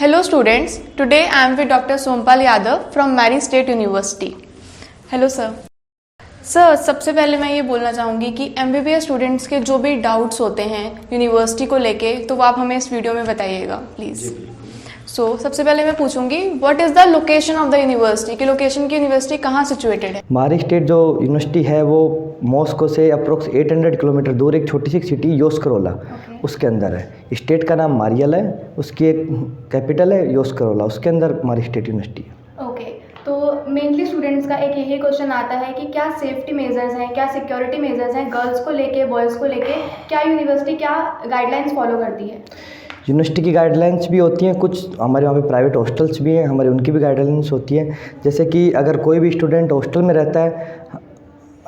Hello students, today I am with Dr. Sompal Yadav from Mary State University. Hello sir. Sir सबसे पहले मैं ये बोलना चाहूँगी कि MBBS स्टूडेंट्स के जो भी डाउट्स होते हैं यूनिवर्सिटी को लेके तो वो आप हमें इस वीडियो में बताइएगा प्लीज़। सबसे पहले मैं पूछूंगी what is the location of the university कि लोकेशन की यूनिवर्सिटी कहाँ सिचुएटेड है। मारी स्टेट जो यूनिवर्सिटी है वो मॉस्को से अप्रोक्स 800 किलोमीटर दूर एक छोटी सी सिटी योस्करोला उसके अंदर है। स्टेट का नाम मारियल है, उसकी एक कैपिटल है योस्करोला, उसके अंदर मारी स्टेट यूनिवर्सिटी है। ओके, तो मेनली स्टूडेंट्स का एक यही क्वेश्चन आता है कि क्या सेफ्टी मेजर्स हैं, क्या सिक्योरिटी मेजर्स हैं गर्ल्स को लेके बॉयज़ को लेके, क्या यूनिवर्सिटी क्या गाइडलाइंस फॉलो करती है? यूनिवर्सिटी की गाइडलाइंस भी होती हैं, कुछ हमारे वहाँ पे प्राइवेट हॉस्टल्स भी हैं, हमारी उनकी भी गाइडलाइंस होती है। जैसे कि अगर कोई भी स्टूडेंट हॉस्टल में रहता है,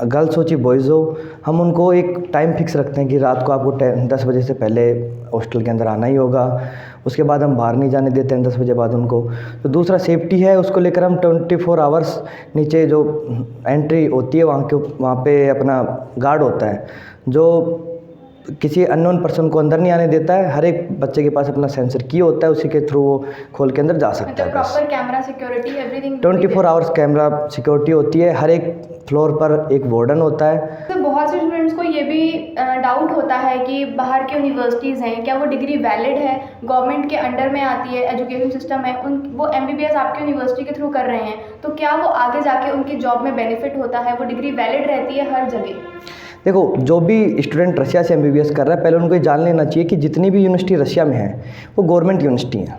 गर्ल्स हो चाहे बॉयज़ हो, हम उनको एक टाइम फिक्स रखते हैं कि रात को आपको 10 बजे से पहले हॉस्टल के अंदर आना ही होगा। उसके बाद हम बाहर नहीं जाने देते हैं 10 बजे बाद उनको। तो दूसरा सेफ्टी है, उसको लेकर हम 24 आवर्स नीचे जो एंट्री होती है वहाँ पे अपना गार्ड होता है जो किसी अननोन पर्सन को अंदर नहीं आने देता है। हर एक बच्चे के पास अपना सेंसर की होता है, उसी के थ्रू वो खोल के अंदर जा सकता है। Proper camera security everything 24 hours camera security होती है। हर एक फ्लोर पर एक वार्डन होता है। तो बहुत से स्टूडेंट्स को ये भी डाउट होता है कि बाहर की यूनिवर्सिटीज़ हैं, क्या वो डिग्री वैलिड है, गवर्नमेंट के अंडर में आती है, एजुकेशन सिस्टम है, वो MBBS आपकी यूनिवर्सिटी के थ्रू कर रहे हैं, तो क्या वो आगे जाके उनकी जॉब में बेनिफिट होता है, वो डिग्री वैलिड रहती है हर जगह? देखो, जो भी स्टूडेंट रशिया से MBBS कर रहा है, पहले उनको ये जान लेना चाहिए कि जितनी भी यूनिवर्सिटी रशिया में है वो गवर्नमेंट यूनिवर्सिटी हैं।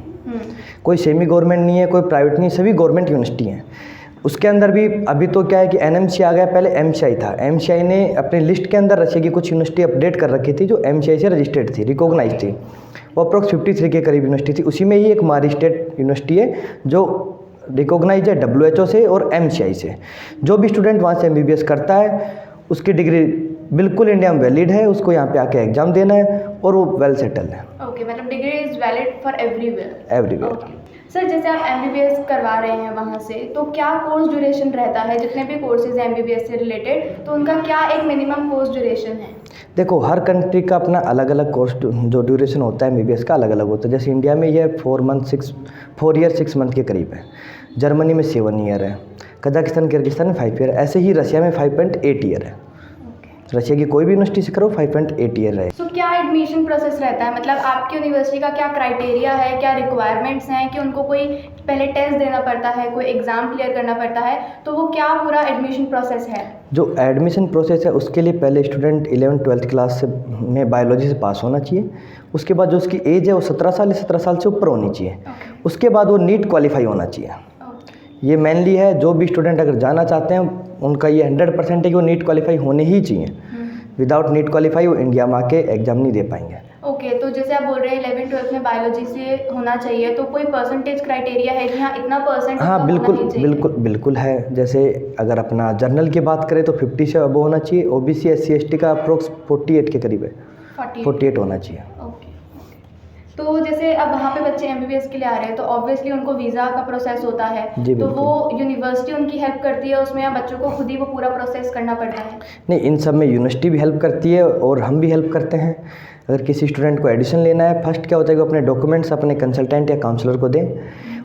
कोई सेमी गवर्नमेंट नहीं है, कोई प्राइवेट नहीं, सभी गवर्नमेंट यूनिवर्सिटी हैं। उसके अंदर भी अभी तो क्या है कि NMC आ गया, पहले MCI था। MCI ने अपनी लिस्ट के अंदर रशिया की कुछ यूनिवर्सिटी अपडेट कर रखी थी जो MCI से रजिस्टर्ड थी, रिकॉग्नाइज थी। वो अप्रोक्स 53 के करीब यूनिवर्सिटी थी। उसी में ही एक मारी स्टेट यूनिवर्सिटी है जो रिकॉग्नाइज है WHO से और MCI से। जो भी स्टूडेंट वहाँ से MBBS करता है उसकी डिग्री बिल्कुल इंडिया में वैलिड है, उसको यहाँ पे आके एग्जाम देना है और वो वेल सेटल है। ओके, मतलब degree is valid for everywhere. Sir, जैसे आप MBBS करवा रहे हैं वहाँ से, तो क्या कोर्स ड्यूरेशन रहता है? जितने भी कोर्सेज हैं MBBS से रिलेटेड, तो उनका क्या एक मिनिमम कोर्स ड्यूरेशन है? देखो, हर कंट्री का अपना अलग अलग कोर्स जो ड्यूरेशन होता है MBBS का अलग अलग होता है। जैसे इंडिया में ये 4 ईयर 6 मंथ के करीब है, जर्मनी में 7 ईयर है, कजाकिस्तान किर्गिस्तान में 5 ईयर, ऐसे ही रशिया में 5.8 ईयर है। रशिया की कोई भी यूनिवर्सिटी से करो 5.8 ईयर है। तो क्या एडमिशन प्रोसेस रहता है? मतलब आपकी यूनिवर्सिटी का क्या क्राइटेरिया है, क्या रिक्वायरमेंट्स हैं कि उनको कोई पहले टेस्ट देना पड़ता है, कोई एग्ज़ाम क्लियर करना पड़ता है, तो वो क्या पूरा एडमिशन प्रोसेस है? जो एडमिशन प्रोसेस है उसके लिए पहले स्टूडेंट 11th-12th क्लास से में बायोलॉजी से पास होना चाहिए। उसके बाद जो उसकी एज है वो 17 साल या 17 साल से ऊपर होनी चाहिए। उसके बाद वो नीट क्वालिफाई होना चाहिए। ये मेनली है, जो भी स्टूडेंट अगर जाना चाहते हैं उनका ये 100% है कि वो नीट क्वालिफाई होने ही चाहिए। विदाउट नीट क्वालिफाई वो इंडिया में आके एग्जाम नहीं दे पाएंगे। ओके, तो जैसे आप बोल रहे हैं 11th-12th में बायोलॉजी से होना चाहिए, तो कोई परसेंटेज क्राइटेरिया है कि हाँ इतना परसेंट? हाँ बिल्कुल है। जैसे अगर अपना जर्नल की बात करें तो 50 से अबव होना चाहिए। OBC SC ST का अप्रोक्स 48 के करीब है, 48 होना चाहिए। तो जैसे अब वहाँ पे बच्चे MBBS के लिए आ रहे हैं तो ऑब्वियसली उनको वीज़ा का प्रोसेस होता है, तो वो यूनिवर्सिटी उनकी हेल्प करती है उसमें, या बच्चों को खुद ही वो पूरा प्रोसेस करना पड़ता है? नहीं, इन सब में यूनिवर्सिटी भी हेल्प करती है और हम भी हेल्प करते हैं। अगर किसी स्टूडेंट को एडमिशन लेना है, फर्स्ट क्या होता है कि अपने डॉक्यूमेंट्स अपने कंसल्टेंट या काउंसलर को दें।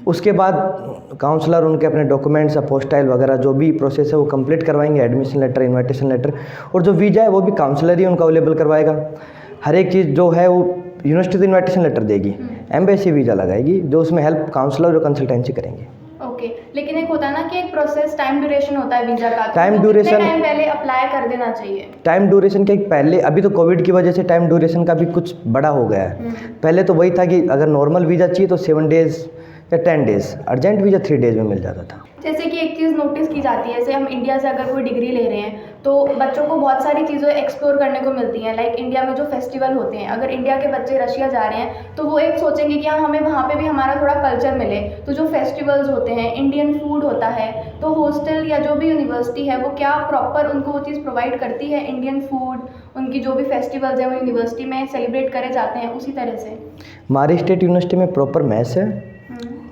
उसके बाद काउंसलर उनके अपने डॉक्यूमेंट्स, अपोस्टाइल वगैरह जो भी प्रोसेस है वो कंप्लीट करवाएंगे, एडमिशन लेटर, इन्विटेशन लेटर, और जो वीज़ा है वो भी काउंसलर ही उनको अवेलेबल करवाएगा। हर एक चीज़ जो है वो यूनिवर्सिटी तो इन्विटेशन लेटर देगी, एम्बेसी वीज़ा लगाएगी, जो उसमें हेल्प काउंसलर और कंसल्टेंसी करेंगे। ओके, लेकिन एक होता है ना कि एक प्रोसेस टाइम ड्यूरेशन होता है वीज़ा का, टाइम ड्यूरेशन टाइम पहले अप्लाई कर देना चाहिए? टाइम ड्यूरेशन के पहले, अभी तो कोविड की वजह से टाइम ड्यूरेशन का भी कुछ बड़ा हो गया है। पहले तो वही था कि अगर नॉर्मल वीज़ा चाहिए तो 7 डेज़ या 10 डेज़, अर्जेंट वीज़ा 3 डेज़ में मिल जाता था। जैसे कि एक चीज़ नोटिस की जाती है, जैसे हम इंडिया से अगर कोई डिग्री ले रहे हैं तो बच्चों को बहुत सारी चीज़ें एक्सप्लोर करने को मिलती हैं। लाइक इंडिया में जो फेस्टिवल होते हैं, अगर इंडिया के बच्चे रशिया जा रहे हैं तो वो एक सोचेंगे कि हाँ हमें वहाँ पे भी हमारा थोड़ा कल्चर मिले। तो जो फेस्टिवल्स होते हैं, इंडियन फूड होता है, तो हॉस्टल या जो भी यूनिवर्सिटी है वो क्या प्रॉपर उनको वो चीज़ प्रोवाइड करती है? इंडियन फूड, उनकी जो भी फेस्टिवल्स हैं वो यूनिवर्सिटी में सेलिब्रेट करे जाते हैं उसी तरह से? मारी स्टेट यूनिवर्सिटी में प्रॉपर मैस है,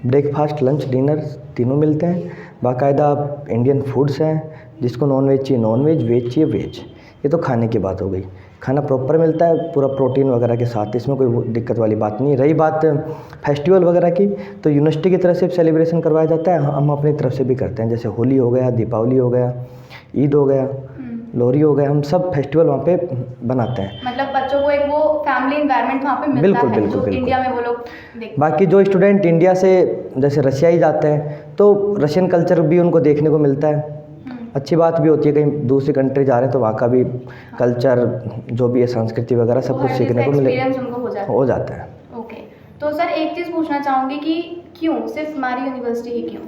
ब्रेकफास्ट, लंच, डिनर तीनों मिलते हैं। बाकायदा इंडियन फूड्स हैं, जिसको नॉन वेज चाहिए नॉन वेज, वेज चाहिए वेज। ये तो खाने की बात हो गई। खाना प्रॉपर मिलता है, पूरा प्रोटीन वगैरह के साथ, इसमें कोई दिक्कत वाली बात नहीं। रही बात फेस्टिवल वगैरह की, तो यूनिवर्सिटी की तरफ से सेलिब्रेशन करवाया जाता है, हम अपनी तरफ से भी करते हैं। जैसे होली हो गया, दीपावली हो गया, ईद हो गया, लोहरी हो गया, हम सब फेस्टिवल वहाँ पे बनाते हैं। मतलब बच्चों को एक वो फैमिली एनवायरनमेंट वहाँ पे मिलता बिल्कुल, है बिल्कुल, जो बिल्कुल। इंडिया में वो लोग देखते हैं। बाकी जो स्टूडेंट इंडिया से जैसे रशिया ही जाते हैं तो रशियन कल्चर भी उनको देखने को मिलता है। अच्छी बात भी होती है, कहीं दूसरी कंट्री जा रहे हैं तो वहाँ का भी कल्चर जो भी है, संस्कृति वगैरह सब कुछ सीखने को मिले, एक्सपीरियंस उनको हो जाता है। ओके, तो सर एक चीज़ पूछना चाहूँगी कि क्यों सिर्फ हमारी यूनिवर्सिटी ही क्यों?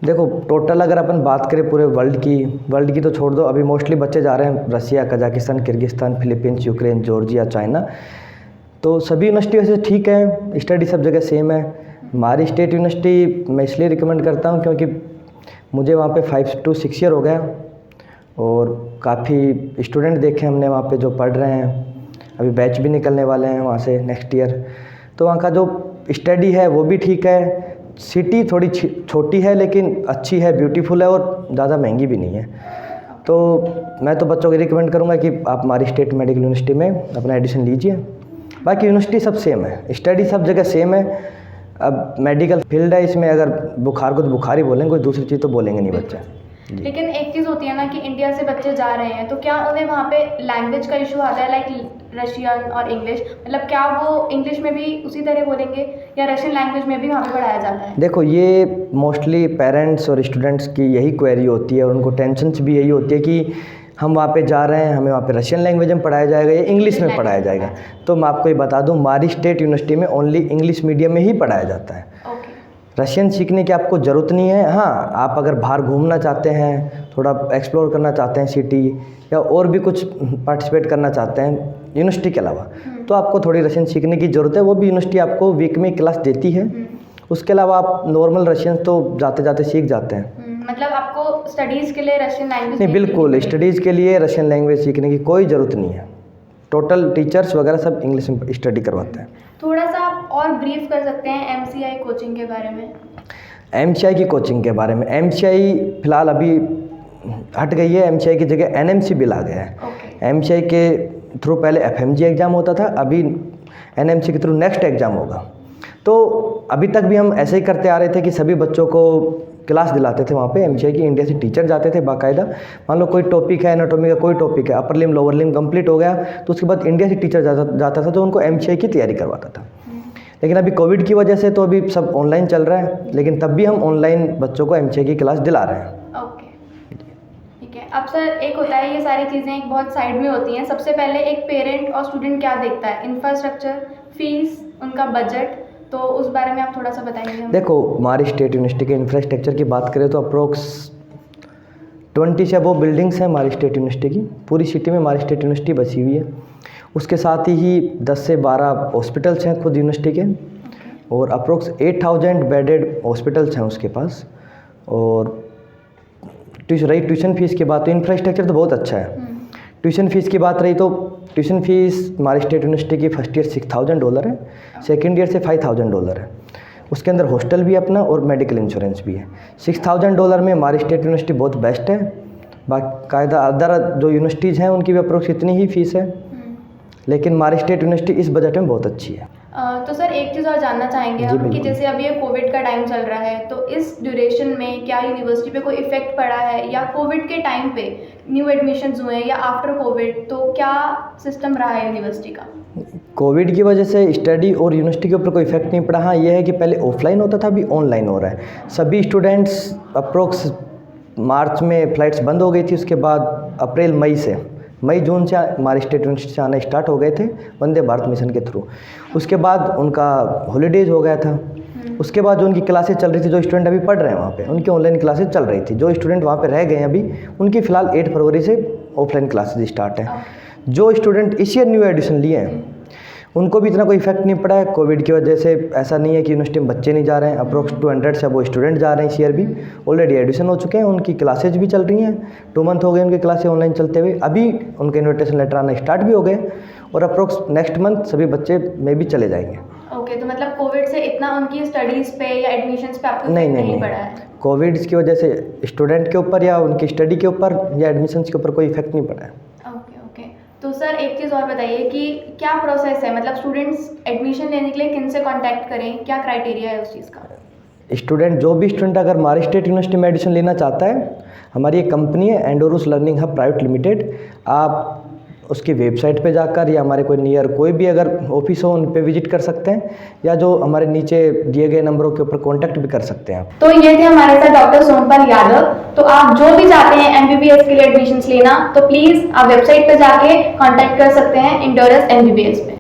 देखो टोटल अगर अपन बात करें पूरे वर्ल्ड की तो छोड़ दो, अभी मोस्टली बच्चे जा रहे हैं Russia, Kazakhstan, Kyrgyzstan, Philippines, Ukraine, Georgia, China. तो सभी यूनिवर्सिटी वैसे ठीक है, स्टडी सब जगह सेम है। हमारी स्टेट यूनिवर्सिटी मैं इसलिए रिकमेंड करता हूँ क्योंकि मुझे वहाँ पे 5 to 6 ईयर हो गया और काफ़ी स्टूडेंट देखे हमने वहाँ पे जो पढ़ रहे हैं, अभी बैच भी निकलने वाले हैं वहाँ से नेक्स्ट ईयर। तो वहाँ का जो स्टडी है वो भी ठीक है। सिटी थोड़ी छोटी है लेकिन अच्छी है, ब्यूटीफुल है और ज़्यादा महंगी भी नहीं है। तो मैं तो बच्चों को रिकमेंड करूँगा कि आप हमारी स्टेट मेडिकल यूनिवर्सिटी में अपना एडमिशन लीजिए। बाकी यूनिवर्सिटी सब सेम है, स्टडी सब जगह सेम है। अब मेडिकल फील्ड है, इसमें अगर बुखार को तो बुखार ही बोलेंगे, कोई दूसरी चीज़ तो बोलेंगे नहीं बच्चा। लेकिन एक चीज़ होती है ना कि इंडिया से बच्चे जा रहे हैं तो क्या उन्हें वहाँ पे लैंग्वेज का इशू आता है, लाइक रशियन और इंग्लिश, मतलब क्या वो इंग्लिश में भी उसी तरह बोलेंगे या रशियन लैंग्वेज में भी वहाँ पे पढ़ाया जाता है? देखो ये मोस्टली पेरेंट्स और स्टूडेंट्स की यही क्वेरी होती है और उनको टेंशन भी यही होती है कि हम वहाँ पे जा रहे हैं, हमें वहाँ पे रशियन लैंग्वेज में पढ़ाया जाएगा या इंग्लिश में पढ़ाया जाएगा। तो मैं आपको ये बता दूँ, हमारी स्टेट यूनिवर्सिटी में ओनली इंग्लिश मीडियम में ही पढ़ाया जाता है। रशियन सीखने की आपको ज़रूरत नहीं है। हाँ, आप अगर बाहर घूमना चाहते हैं, थोड़ा एक्सप्लोर करना चाहते हैं सिटी, या और भी कुछ पार्टिसिपेट करना चाहते हैं यूनिवर्सिटी के अलावा, तो आपको थोड़ी रशियन सीखने की ज़रूरत है। वो भी यूनिवर्सिटी आपको वीक में क्लास देती है। उसके अलावा आप नॉर्मल रशियन तो जाते जाते सीख जाते हैं। मतलब आपको स्टडीज़ के लिए रशियन लैंग्वेज नहीं, बिल्कुल स्टडीज़ के लिए रशियन लैंग्वेज सीखने की कोई ज़रूरत नहीं है। टोटल टीचर्स वगैरह सब इंग्लिश में स्टडी करवाते हैं। थोड़ा सा आप और ब्रीफ कर सकते हैं MCI कोचिंग के बारे में? MCI की कोचिंग के बारे में, MCI फ़िलहाल अभी हट गई है, MCI की जगह NMC बिल आ गया है। MCI के थ्रू पहले FMG एग्ज़ाम होता था, अभी NMC के थ्रू नेक्स्ट एग्ज़ाम होगा। तो अभी तक भी हम ऐसे ही करते आ रहे थे कि सभी बच्चों को क्लास दिलाते थे वहाँ पे। MCI की इंडिया से टीचर जाते थे बाकायदा। मान लो कोई टॉपिक है, एनाटॉमी का कोई टॉपिक है, अपर लिम लोअर लिम कंप्लीट हो गया तो उसके बाद इंडिया से टीचर जाता था जो उनको MCI की तैयारी करवाता था। लेकिन अभी कोविड की वजह से तो अभी सब ऑनलाइन चल रहा है, लेकिन तब भी हम ऑनलाइन बच्चों को MCI की क्लास दिला रहे हैं। ओके, ठीक है। अब सर एक होता है, ये सारी चीज़ें एक बहुत साइड में होती हैं। सबसे पहले एक पेरेंट और स्टूडेंट क्या देखता है? इंफ्रास्ट्रक्चर, फीस, उनका बजट, तो उस बारे में आप थोड़ा सा बताएंगे हमें? देखो हमारी स्टेट यूनिवर्सिटी के इंफ्रास्ट्रक्चर की बात करें तो अप्रोक्स 20 से अबव बिल्डिंग्स हैं हमारी स्टेट यूनिवर्सिटी की। पूरी सिटी में हमारी स्टेट यूनिवर्सिटी बसी हुई है। उसके साथ ही 10 से 12 हॉस्पिटल्स हैं खुद यूनिवर्सिटी के, और अप्रोक्स 8000 बेडेड हॉस्पिटल्स हैं उसके पास। और रही ट्यूशन फीस की बात, तो इंफ्रास्ट्रक्चर तो बहुत अच्छा है। ट्यूशन फ़ीस की बात रही तो ट्यूशन फ़ीस हमारी स्टेट यूनिवर्सिटी की फर्स्ट ईयर $6000 है, सेकंड ईयर से $5000 है। उसके अंदर हॉस्टल भी है अपना और मेडिकल इंश्योरेंस भी है। $6000 में हमारी स्टेट यूनिवर्सिटी बहुत बेस्ट है। बाकायदा अदर जो यूनिवर्सिटीज़ हैं उनकी भी अप्रोक्स इतनी ही फ़ीस है, लेकिन हमारी स्टेट यूनिवर्सिटी इस बजट में बहुत अच्छी है। तो सर एक चीज़ और जानना चाहेंगे हम कि जैसे अभी ये कोविड का टाइम चल रहा है, तो इस ड्यूरेशन में क्या यूनिवर्सिटी पे कोई इफ़ेक्ट पड़ा है, या कोविड के टाइम पे न्यू एडमिशन्स हुए या आफ्टर कोविड, तो क्या सिस्टम रहा है यूनिवर्सिटी का? कोविड की वजह से स्टडी और यूनिवर्सिटी के ऊपर कोई इफेक्ट नहीं पड़ा। हाँ, ये है कि पहले ऑफलाइन होता था, अभी ऑनलाइन हो रहा है। सभी स्टूडेंट्स अप्रोक्स मार्च में फ़्लाइट्स बंद हो गई थी, उसके बाद अप्रैल मई जून से हमारी स्टेट यूनिवर्सिटी से आना स्टार्ट हो गए थे वंदे भारत मिशन के थ्रू। उसके बाद उनका हॉलीडेज़ हो गया था। उसके बाद जो उनकी क्लासेस चल रही थी, जो स्टूडेंट अभी पढ़ रहे हैं वहाँ पे, उनकी ऑनलाइन क्लासेस चल रही थी। जो स्टूडेंट वहाँ पे रह गए हैं अभी, उनकी फ़िलहाल 8 फरवरी से ऑफलाइन क्लासेस स्टार्ट हैं। जो स्टूडेंट इस ईयर न्यू एडमिशन लिए हैं उनको भी इतना कोई इफेक्ट नहीं पड़ा है कोविड की वजह से। ऐसा नहीं है कि यूनिवर्सिटी में बच्चे नहीं जा रहे हैं, अप्रोक्स 200 से वो स्टूडेंट जा रहे हैं इस ईयर भी। ऑलरेडी एडमिशन हो चुके हैं, उनकी क्लासेज भी चल रही हैं। 2 मंथ हो गए उनकी क्लासेज ऑनलाइन चलते हुए। अभी उनके इन्विटेशन लेटर आना स्टार्ट भी हो गए और अप्रोक्स नेक्स्ट मंथ सभी बच्चे में भी चले जाएंगे। ओके, तो मतलब कोविड से इतना उनकी स्टडीज़ पे या एडमिशन्स पे आपको नहीं पड़ा है? कोविड की वजह से स्टूडेंट के ऊपर या उनकी स्टडी के ऊपर या एडमिशन्स के ऊपर कोई इफेक्ट नहीं पड़ा है। ओके। तो सर एक चीज़ और बताइए कि क्या प्रोसेस है, मतलब स्टूडेंट्स एडमिशन लेने के लिए किन से कांटेक्ट करें, क्या क्राइटेरिया है उस चीज़ का? स्टूडेंट जो भी स्टूडेंट अगर महाराष्ट्र स्टेट यूनिवर्सिटी में एडमिशन लेना चाहता है, हमारी एक कंपनी है एंडोरूस लर्निंग हब प्राइवेट लिमिटेड, आप उसकी वेबसाइट पे जाकर या हमारे कोई नियर कोई भी अगर ऑफिस हो उन पे विजिट कर सकते हैं, या जो हमारे नीचे दिए गए नंबरों के ऊपर कांटेक्ट भी कर सकते हैं आप। तो ये थे हमारे साथ डॉक्टर सोमपाल यादव। तो आप जो भी चाहते हैं MBBS के लिए एडमिशन्स लेना, तो प्लीज़ आप वेबसाइट पे जाके कांटेक्ट कर सकते हैं एंडोरस MBBS पे।